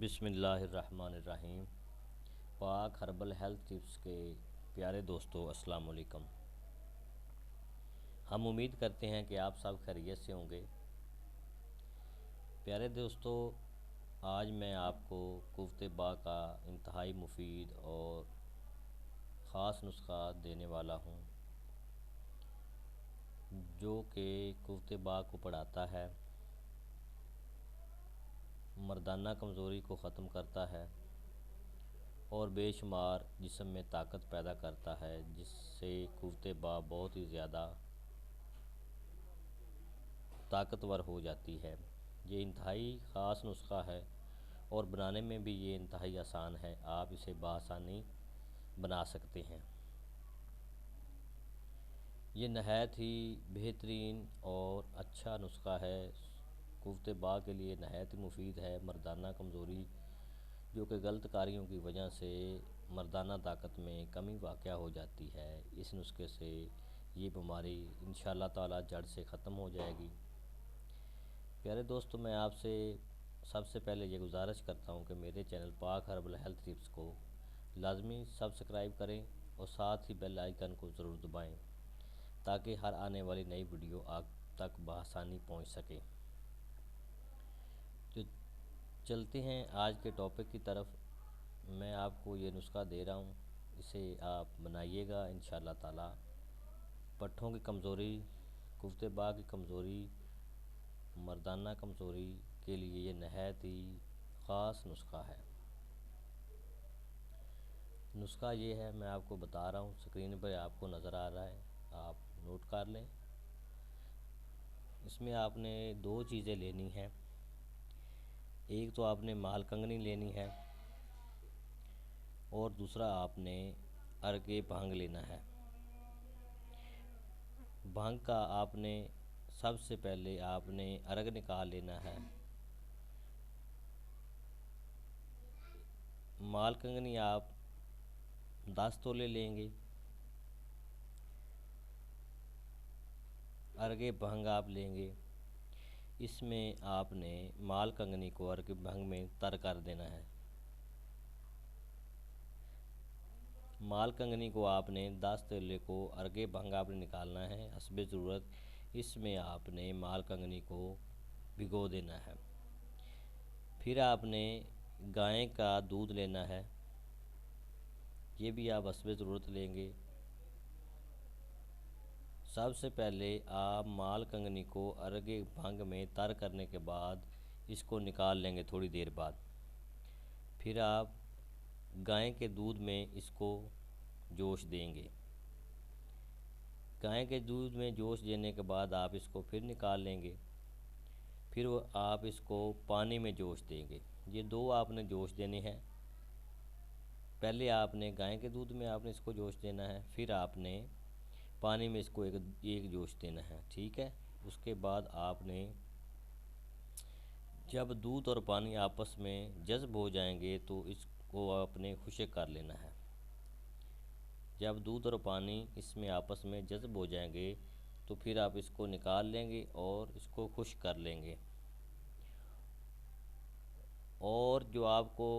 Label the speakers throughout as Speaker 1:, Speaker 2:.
Speaker 1: बिस्मिल्लाहिर्रहमानिर्रहीम। पाक herbal health tips के प्यारे दोस्तों, अस्सलाम वालेकुम। हम उम्मीद करते हैं कि आप सब खैरियत से होंगे। प्यारे दोस्तों, आज मैं आपको कुफ्ते बा का इंतहाई मुफीद और ख़ास नुस्खा देने वाला हूँ, जो कि कुफ्ते बा को बढ़ाता है, मर्दाना कमज़ोरी को ख़त्म करता है और बेशुमार जिस्म में ताकत पैदा करता है, जिससे कुफ्ते बा बहुत ही ज़्यादा ताकतवर हो जाती है। ये इंतहाई ख़ास नुस्खा है और बनाने में भी ये इंतहाई आसान है। आप इसे बआसानी बना सकते हैं। ये नहायत ही बेहतरीन और अच्छा नुस्खा है। कुफ्ते बा के लिए नहायत ही मुफीद है। मर्दाना कमज़ोरी, जो कि गलत कार्यों की वजह से मर्दाना ताकत में कमी वाक़या हो जाती है, इस नुस्खे से ये बीमारी इंशाअल्लाह ताला जड़ से ख़त्म हो जाएगी। प्यारे दोस्तों, मैं आपसे सबसे पहले ये गुजारिश करता हूँ कि मेरे चैनल पाक हर्बल हेल्थ टिप्स को लाजमी सब्सक्राइब करें और साथ ही बेल आइकन को ज़रूर दबाएं, ताकि हर आने वाली नई वीडियो आप तक बआसानी पहुँच सके। तो चलते हैं आज के टॉपिक की तरफ। मैं आपको ये नुस्खा दे रहा हूँ, इसे आप बनाइएगा इंशाअल्लाह ताला। पट्ठों की कमज़ोरी, कुफ्ते बा की कमज़ोरी, मर्दाना कमज़ोरी के लिए ये नहायत ही ख़ास नुस्खा है। नुस्खा ये है, मैं आपको बता रहा हूँ, स्क्रीन पर आपको नज़र आ रहा है, आप नोट कर लें। इसमें आपने दो चीज़ें लेनी हैं। एक तो आपने माल कंगनी लेनी है और दूसरा आपने अर्के भांग लेना है। भांग का आपने सबसे पहले आपने अर्ग निकाल लेना है। माल कंगनी आप 10 तोले लेंगे। अर्गे भंग आप लेंगे। इसमें आपने माल कंगनी को अर्गे भंग में तर कर देना है। माल कंगनी को आपने 10 तोले को अर्गे भंग आपने निकालना है हस्बे ज़रूरत। इसमें आपने माल कंगनी को भिगो देना है। फिर आपने गाय का दूध लेना है, ये भी आप हस्बे ज़रूरत लेंगे। सबसे पहले आप माल कंगनी को अर्गे भंग में तर करने के बाद इसको निकाल लेंगे थोड़ी देर बाद। फिर आप गाय के दूध में इसको जोश देंगे। गाय के दूध में जोश देने के बाद आप इसको फिर निकाल लेंगे। फिर आप इसको पानी में जोश देंगे। ये दो आपने जोश देने हैं। पहले आपने गाय के दूध में आपने इसको जोश देना है, फिर आपने पानी में इसको एक जोश देना है, ठीक है। उसके बाद आपने जब दूध और पानी आपस में जज़्ब हो जाएंगे तो इसको आपने खुश्क कर लेना है। जब दूध और पानी इसमें आपस में जज़्ब हो जाएंगे तो फिर आप इसको निकाल लेंगे और इसको खुश्क कर लेंगे। और जो आपको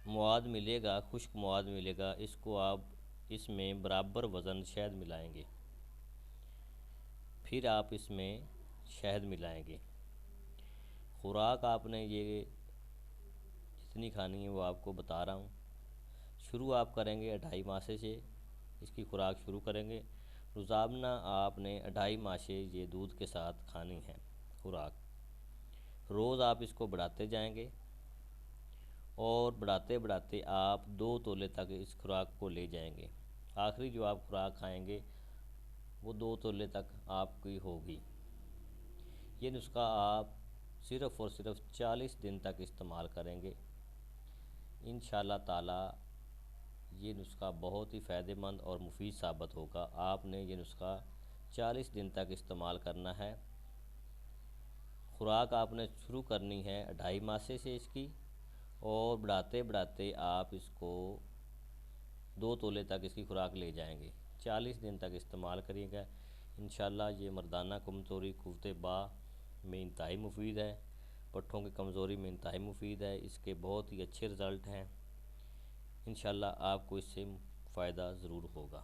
Speaker 1: मवाद मिलेगा, खुश्क मवाद मिलेगा, इसको आप इसमें बराबर वज़न शहद मिलाएंगे। फिर आप इसमें शहद मिलाएंगे। खुराक आपने ये जितनी खानी है वो आपको बता रहा हूँ। शुरू आप करेंगे 2.5 मासे से, इसकी खुराक शुरू करेंगे। रोज़ाना आपने 2.5 मासे ये दूध के साथ खानी है खुराक। रोज़ आप इसको बढ़ाते जाएंगे और बढ़ाते बढ़ाते आप 2 तोले तक इस खुराक को ले जाएंगे। आखिरी जो आप खुराक खाएंगे वो 2 तोले तक आपकी होगी। ये नुस्खा आप सिर्फ़ और सिर्फ 40 दिन तक इस्तेमाल करेंगे। इंशाअल्लाह ताला ये नुस्खा बहुत ही फ़ायदेमंद और मुफीद साबित होगा। आपने ये नुस्खा 40 दिन तक इस्तेमाल करना है। खुराक आपने शुरू करनी है 2.5 मासे से इसकी, और बढ़ाते बढ़ाते आप इसको 2 तोले तक इसकी खुराक ले जाएंगे। 40 दिन तक इस्तेमाल करिएगा। इंशाअल्लाह ये मर्दाना कमज़ोरी, कुफ्ते बा में इंतहाई मुफीद है। पट्ठों की कमज़ोरी में इंतहाई मुफीद है। इसके बहुत ही अच्छे रिज़ल्ट हैं। इंशाल्लाह आपको इससे फ़ायदा ज़रूर होगा।